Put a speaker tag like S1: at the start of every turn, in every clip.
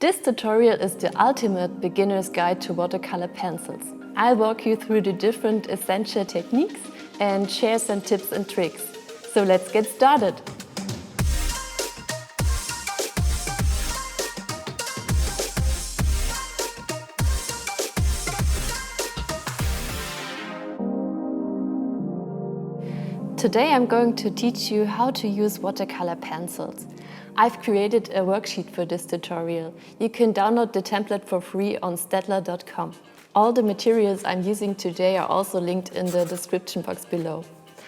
S1: This tutorial is the ultimate beginner's guide to watercolor pencils. I'll walk you through the different essential techniques and share some tips and tricks. So let's get started! Today I'm going to teach you how to use watercolor pencils. I've created a worksheet for this tutorial. You can download the template for free on STAEDTLER.com. All the materials I'm using today are also linked in the description box below.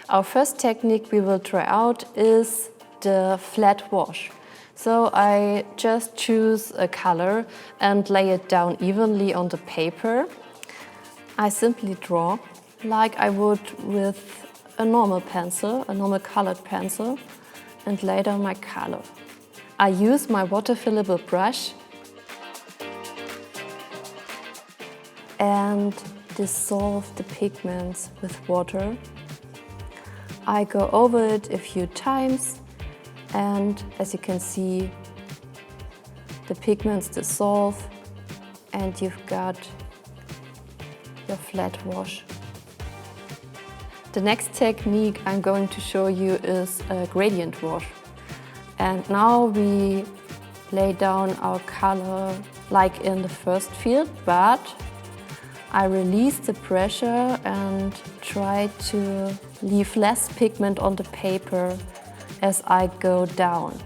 S1: Our first technique we will try out is the flat wash. So I just choose a color and lay it down evenly on the paper. I simply draw like I would with a normal pencil, a normal colored pencil, and lay down my color. I use my water-fillable brush and dissolve the pigments with water. I go over it a few times, and as you can see, the pigments dissolve and you've got your flat wash. The next technique I'm going to show you is a gradient wash. And now we lay down our color like in the first field, but I release the pressure and try to leave less pigment on the paper as I go down.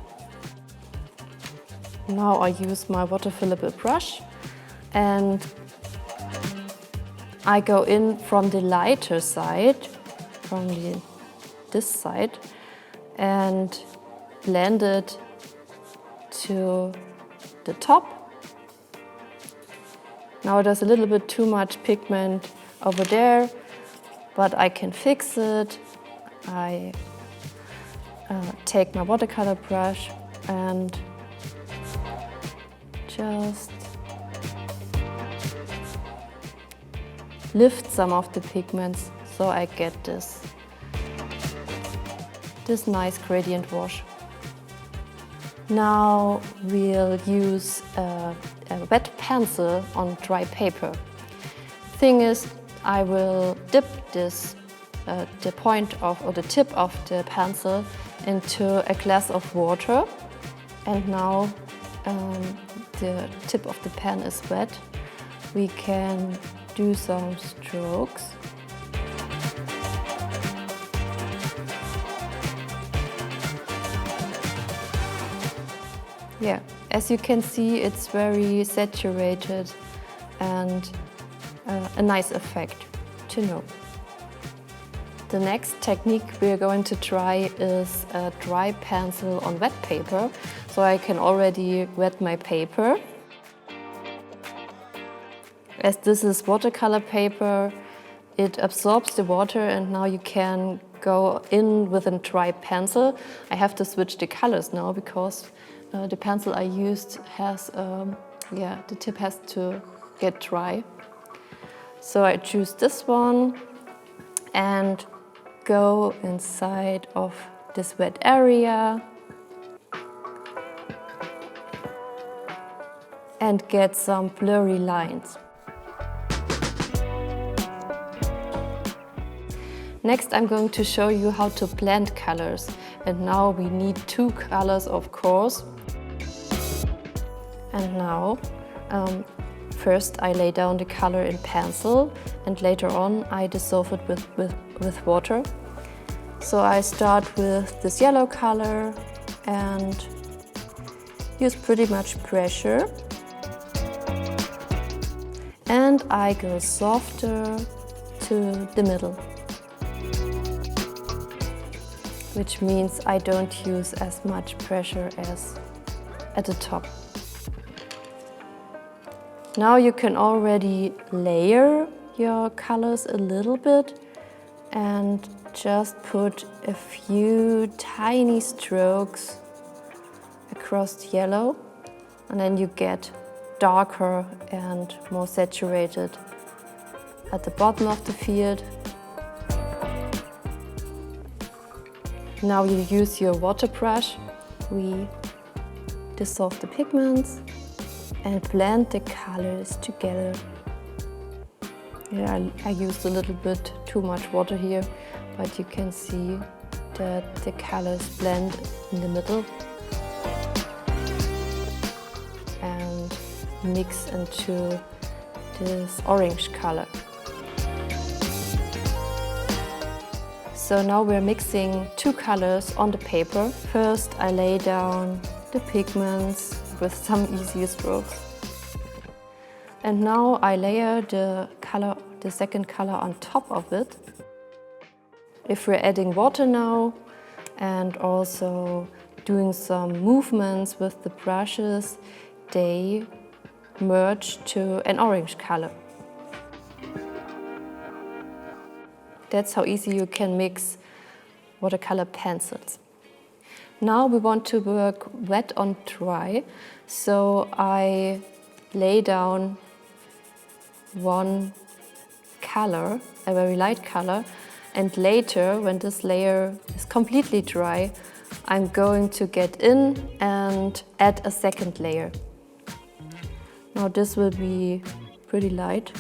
S1: Now I use my water-fillable brush and I go in from the lighter side, from this side, and blend it to the top. Now there's a little bit too much pigment over there, but I can fix it. I take my watercolor brush and just lift some of the pigments so I get this nice gradient wash. Now we'll use a wet pencil on dry paper. Thing is, I will dip this, the point of or the tip of the pencil into a glass of water, and now the tip of the pen is wet. We can do some strokes. Yeah, as you can see, it's very saturated and a nice effect to know. The next technique we're going to try is a dry pencil on wet paper. So I can already wet my paper. As this is watercolor paper, it absorbs the water and now you can go in with a dry pencil. I have to switch the colors now because the pencil I used has, the tip has to get dry. So I choose this one and go inside of this wet area and get some blurry lines. Next, I'm going to show you how to blend colors. And now we need two colors, of course. And now, first I lay down the color in pencil and later on I dissolve it with water. So I start with this yellow color and use pretty much pressure. And I go softer to the middle, which means I don't use as much pressure as at the top. Now you can already layer your colors a little bit and just put a few tiny strokes across the yellow, and then you get darker and more saturated at the bottom of the field. Now you use your water brush. We dissolve the pigments and blend the colors together. Yeah, I used a little bit too much water here, but you can see that the colors blend in the middle and mix into this orange color. So now we're mixing two colors on the paper. First I lay down the pigments with some easy strokes. And now I layer the second color on top of it. If we're adding water now and also doing some movements with the brushes, they merge to an orange color. That's how easy you can mix watercolor pencils. Now we want to work wet on dry, so I lay down one color, a very light color, and later, when this layer is completely dry, I'm going to get in and add a second layer. Now this will be pretty light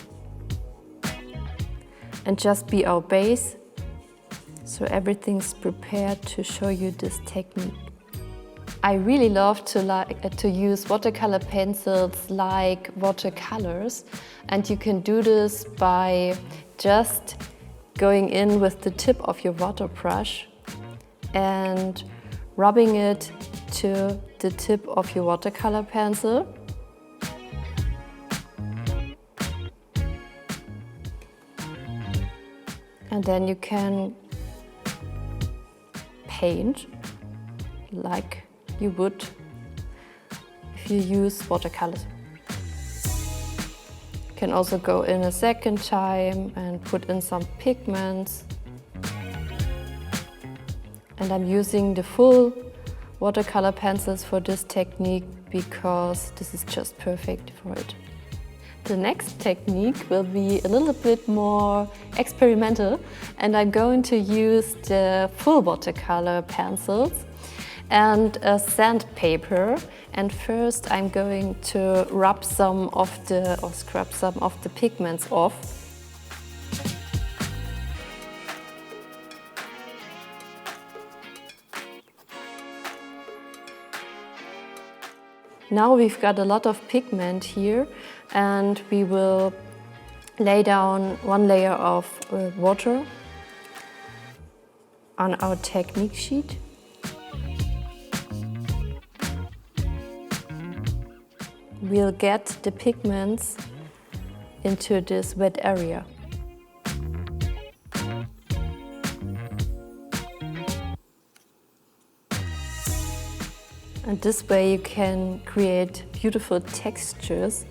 S1: and just be our base, so everything's prepared to show you this technique. I really love to use watercolor pencils like watercolors, and you can do this by just going in with the tip of your water brush and rubbing it to the tip of your watercolor pencil. And then you can paint like you would if you use watercolors. You can also go in a second time and put in some pigments. And I'm using the full watercolor pencils for this technique because this is just perfect for it. The next technique will be a little bit more experimental, and I'm going to use the full watercolor pencils and a sandpaper. And first I'm going to rub some of or scrub some of the pigments off. Now we've got a lot of pigment here, and we will lay down one layer of water on our technique sheet. We'll get the pigments into this wet area. And this way you can create beautiful textures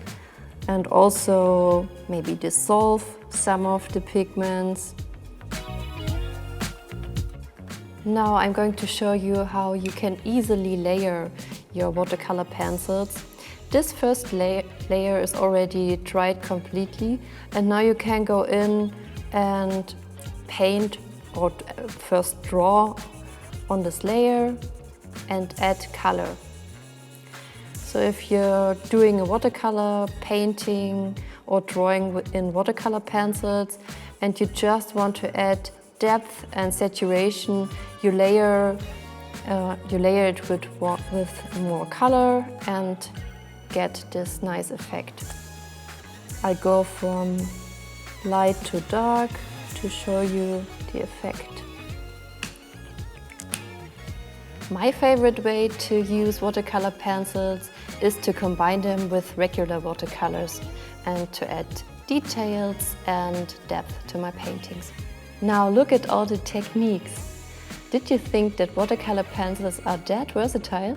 S1: and also maybe dissolve some of the pigments. Now I'm going to show you how you can easily layer your watercolor pencils. This first layer is already dried completely, and now you can go in and paint or first draw on this layer and add color. So if you're doing a watercolor painting or drawing in watercolor pencils and you just want to add depth and saturation, you layer it with more color and get this nice effect. I go from light to dark to show you the effect. My favorite way to use watercolor pencils is to combine them with regular watercolors and to add details and depth to my paintings. Now look at all the techniques. Did you think that watercolor pencils are that versatile?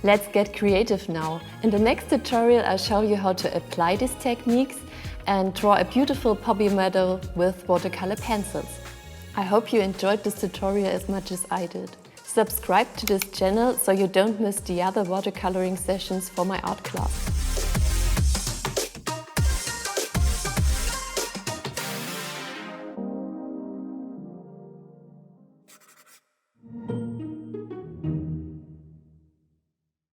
S1: Let's get creative now. In the next tutorial I'll show you how to apply these techniques and draw a beautiful poppy meadow with watercolor pencils. I hope you enjoyed this tutorial as much as I did. Subscribe to this channel so you don't miss the other watercoloring sessions for my art class.